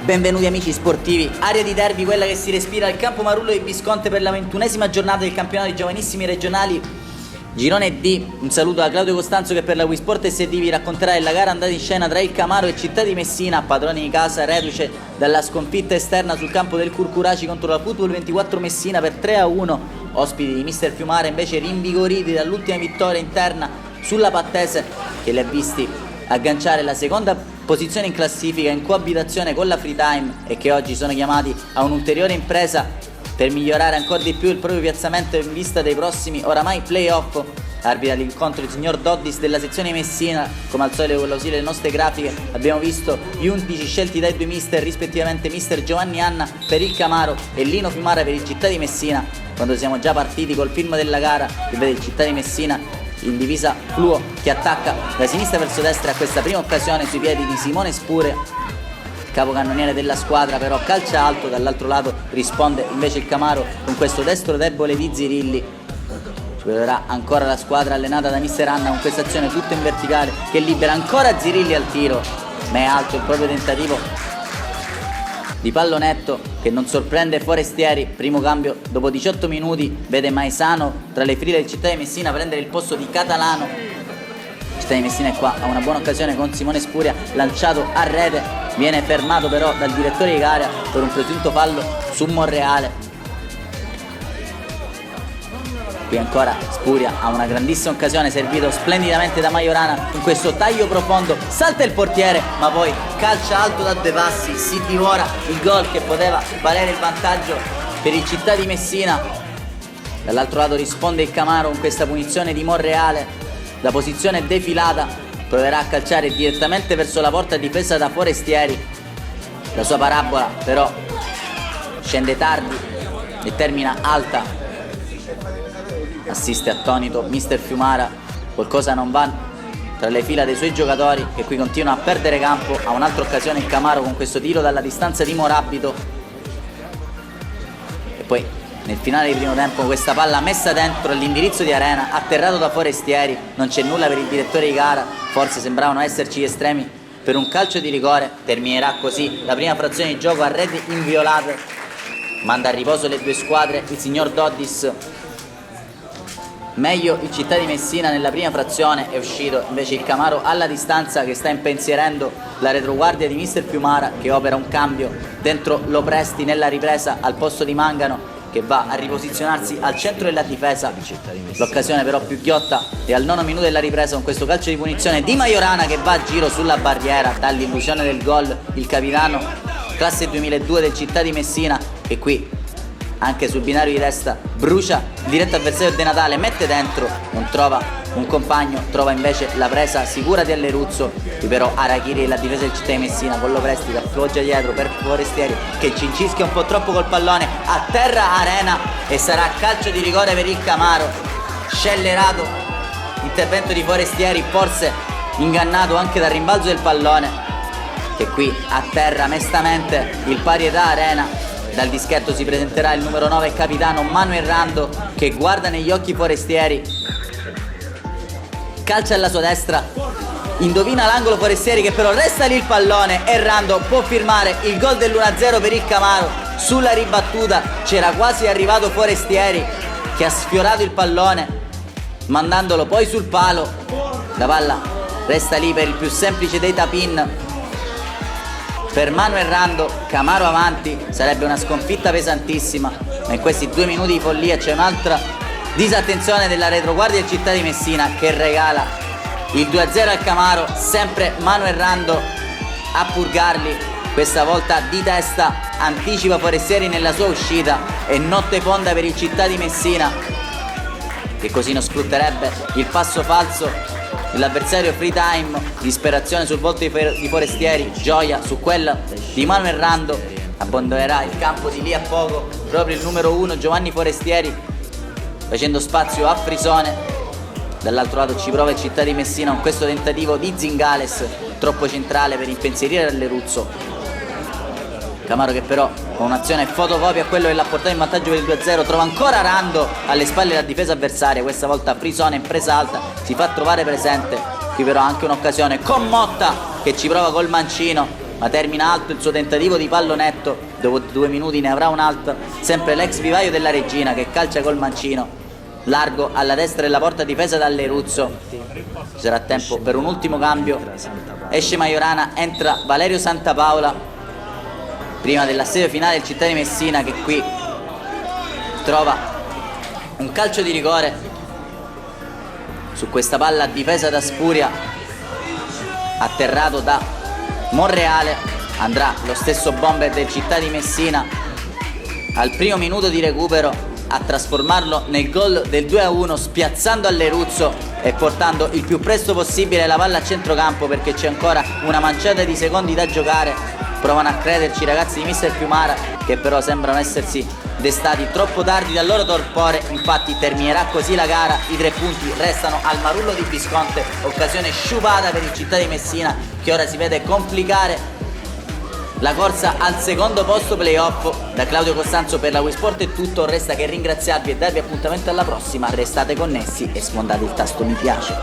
Benvenuti amici sportivi, aria di derby quella che si respira al Campo Marullo di Visconte per la 21esima giornata del campionato di giovanissimi regionali Girone D. Un saluto a Claudio Costanzo che per la Wisport SD vi racconterà della gara andata in scena tra il Camaro e Città di Messina, padroni di casa reduce dalla sconfitta esterna sul campo del Curcuraci contro la Football 24 Messina per 3-1. Ospiti di Mister Fiumara invece rinvigoriti dall'ultima vittoria interna sulla Pattese che li ha visti agganciare la seconda posizione in classifica in coabitazione con la Freetime e che oggi sono chiamati a un'ulteriore impresa per migliorare ancora di più il proprio piazzamento in vista dei prossimi oramai playoff. Arbitra l'incontro il signor Doddis della sezione Messina. Come al solito con l'ausilio delle nostre grafiche abbiamo visto gli 11 scelti dai due mister, rispettivamente mister Giovanni Anna per il Camaro e Lino Fiumara per il Città di Messina, quando siamo già partiti col film della gara che vede il Città di Messina in divisa fluo che attacca da sinistra verso destra. A questa prima occasione sui piedi di Simone Spure, capocannoniere della squadra, però calcia alto. Dall'altro lato risponde invece il Camaro con questo destro debole di Zirilli. Ci vedrà ancora la squadra allenata da mister Anna con questa azione tutta in verticale che libera ancora Zirilli al tiro, ma è alto il proprio tentativo di pallonetto che non sorprende Forestieri. Primo cambio dopo 18 minuti vede Maesano tra le file del Città di Messina prendere il posto di Catalano. Città di Messina è qua, ha una buona occasione con Simone Spuria lanciato a rete, viene fermato però dal direttore di gara per un presunto fallo su Monreale. Qui ancora Spuria ha una grandissima occasione, servito splendidamente da Majorana in questo taglio profondo, salta il portiere ma poi calcia alto da due passi, si divora il gol che poteva valere il vantaggio per il Città di Messina. Dall'altro lato risponde il Camaro con questa punizione di Monreale da posizione defilata, proverà a calciare direttamente verso la porta difesa da Forestieri. La sua parabola però scende tardi e termina alta. Assiste attonito mister Fiumara, qualcosa non va tra le fila dei suoi giocatori che qui continua a perdere campo. Ha un'altra occasione il Camaro con questo tiro dalla distanza di Morabito e poi nel finale del primo tempo questa palla messa dentro all'indirizzo di Arena, atterrato da Forestieri. Non c'è nulla per il direttore di gara, forse sembravano esserci gli estremi per un calcio di rigore. Terminerà così la prima frazione di gioco a reti inviolate, manda a riposo le due squadre il signor Doddis. Meglio il Città di Messina nella prima frazione, è uscito invece il Camaro alla distanza che sta impensierendo la retroguardia di mister Fiumara, che opera un cambio dentro Lopresti nella ripresa al posto di Mangano, che va a riposizionarsi al centro della difesa. L'occasione però più ghiotta è al 9° minuto della ripresa con questo calcio di punizione di Majorana che va a giro sulla barriera, dall'illusione del gol il capitano classe 2002 del Città di Messina, che qui anche sul binario di destra brucia il diretto avversario De Natale, mette dentro, non trova un compagno, trova invece la presa sicura di Alleruzzo. Qui però Arachiri e la difesa del Città di Messina con Lopresti che appoggia dietro per Forestieri che cincischia un po' troppo col pallone, a terra Arena e sarà calcio di rigore per il Camaro. Scellerato intervento di Forestieri, forse ingannato anche dal rimbalzo del pallone, che qui a terra mestamente il parietà Arena. Dal dischetto si presenterà il numero 9 capitano Manuel Rando che guarda negli occhi Forestieri, calcia alla sua destra, indovina l'angolo Forestieri che però resta lì il pallone e Rando può firmare il gol dell'1-0 per il Camaro. Sulla ribattuta c'era quasi arrivato Forestieri che ha sfiorato il pallone mandandolo poi sul palo. La palla resta lì per il più semplice dei tap-in per Manuel Rando. Camaro avanti, sarebbe una sconfitta pesantissima, ma in questi 2 minuti di follia c'è un'altra disattenzione della retroguardia del Città di Messina che regala il 2-0 al Camaro. Sempre Manuel Rando a purgarli, questa volta di testa anticipa Forestieri nella sua uscita e notte fonda per il Città di Messina, che così non sfrutterebbe il passo falso dell'avversario. Freetime, disperazione sul volto di Forestieri, gioia su quella di Manuel Rando. Abbandonerà il campo di lì a poco proprio il numero 1 Giovanni Forestieri, facendo spazio a Frisone. Dall'altro lato ci prova il Città di Messina con questo tentativo di Zingales, troppo centrale per impensierire Alleruzzo. Camaro che però con un'azione fotocopia a quello che l'ha portato in vantaggio per il 2-0 trova ancora Rando alle spalle della difesa avversaria. Questa volta Frisone in presa alta si fa trovare presente. Qui però anche un'occasione con Motta che ci prova col mancino ma termina alto il suo tentativo di pallonetto. Dopo 2 minuti ne avrà un altro, sempre l'ex vivaio della Regina che calcia col mancino largo alla destra della porta difesa da Leruzzo. Ci sarà tempo per un ultimo cambio, esce Majorana, entra Valerio Santapaola prima dell'assedio finale del Città di Messina, che qui trova un calcio di rigore su questa palla difesa da Spuria, atterrato da Monreale. Andrà lo stesso bomber del Città di Messina al primo minuto di recupero a trasformarlo nel gol del 2-1, spiazzando Leruzzo e portando il più presto possibile la palla a centrocampo, perché c'è ancora una manciata di secondi da giocare. Provano a crederci i ragazzi di Mister Fiumara, che però sembrano essersi destati troppo tardi dal loro torpore. Infatti terminerà così la gara, i 3 punti restano al Marullo di Visconte, occasione sciupata per il Città di Messina, che ora si vede complicare la corsa al secondo posto playoff. Da Claudio Costanzo per la Wisport è tutto, resta che ringraziarvi e darvi appuntamento alla prossima. Restate connessi e sfondate il tasto mi piace.